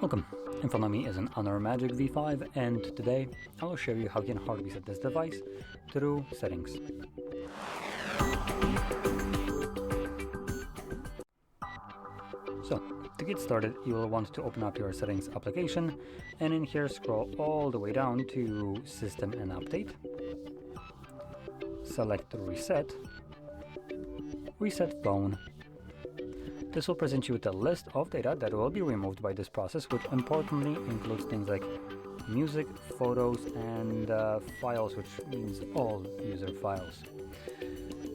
Welcome. In front of me is an Honor Magic V5, and today I will show you how you can hard reset this device through settings. So, to get started, you will want to open up your settings application, and in here scroll all the way down to System and Update. Select Reset, Reset Phone. This will present you with a list of data that will be removed by this process, which importantly includes things like music, photos, and files, which means all user files.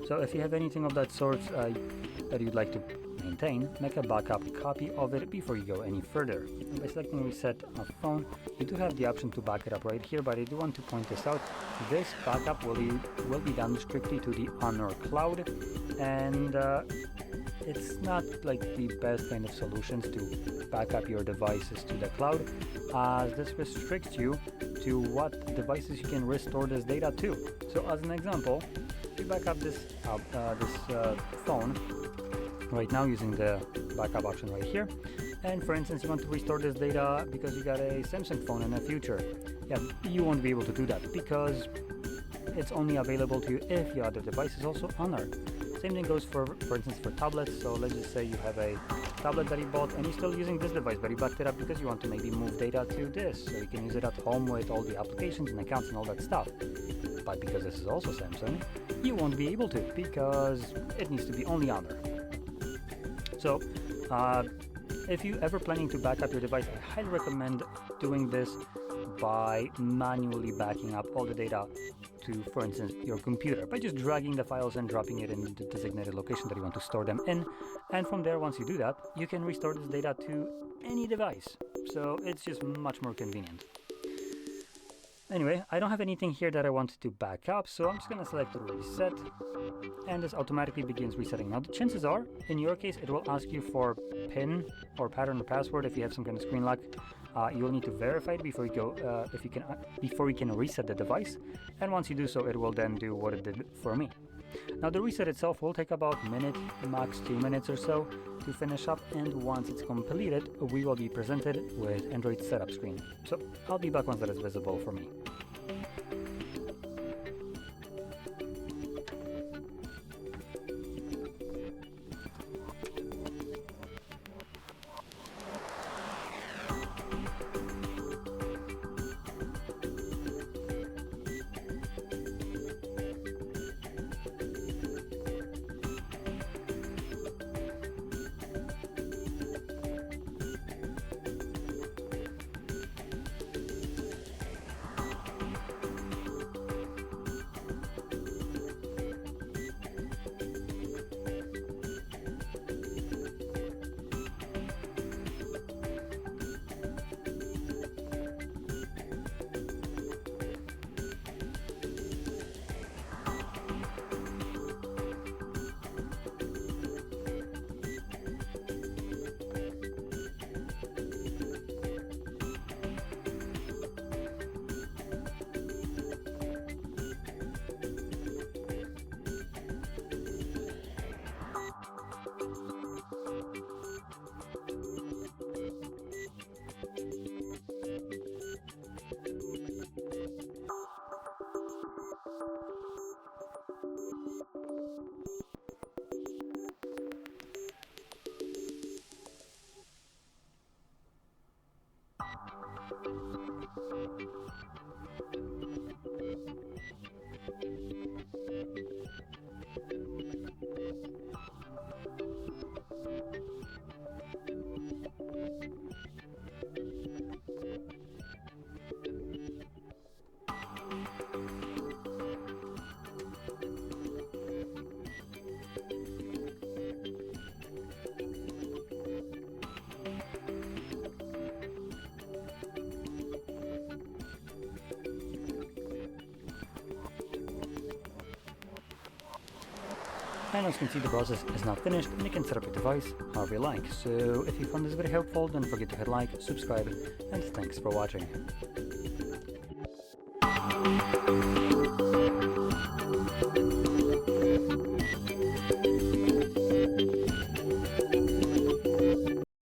So if you have anything of that sort that you'd like to maintain, make a backup copy of it before you go any further. And by selecting Reset a Phone, you do have the option to back it up right here, but I do want to point this out. This backup will be done strictly to the Honor cloud, and it's not like the best kind of solutions to back up your devices to the cloud, as this restricts you to what devices you can restore this data to. So as an example, you back up this phone right now using the backup option right here, and for instance you want to restore this data because you got a Samsung phone in the future. Yeah, you won't be able to do that because it's only available to you if your other device is also Honor. Same thing goes for instance for tablets. So let's just say you have a tablet that you bought and you're still using this device, but you backed it up because you want to maybe move data to this, so you can use it at home with all the applications and accounts and all that stuff. But because this is also Samsung, you won't be able to because it needs to be only Honor. So if you ever planning to back up your device, I highly recommend doing this by manually backing up all the data to, for instance, your computer, by just dragging the files and dropping it in the designated location that you want to store them in. And from there, once you do that, you can restore this data to any device. So it's just much more convenient. Anyway, I don't have anything here that I want to back up, so I'm just going to select Reset, and this automatically begins resetting. Now, the chances are, in your case, it will ask you for PIN or pattern or password if you have some kind of screen lock. You will need to verify it before you go, before you can reset the device, and once you do so, it will then do what it did for me. Now, the reset itself will take about a minute, max 2 minutes or so to finish up, and once it's completed, we will be presented with Android setup screen. So I'll be back once that is visible for me. And as you can see, the process is now finished and you can set up your device however you like. So if you found this video helpful, don't forget to hit like, subscribe, and thanks for watching.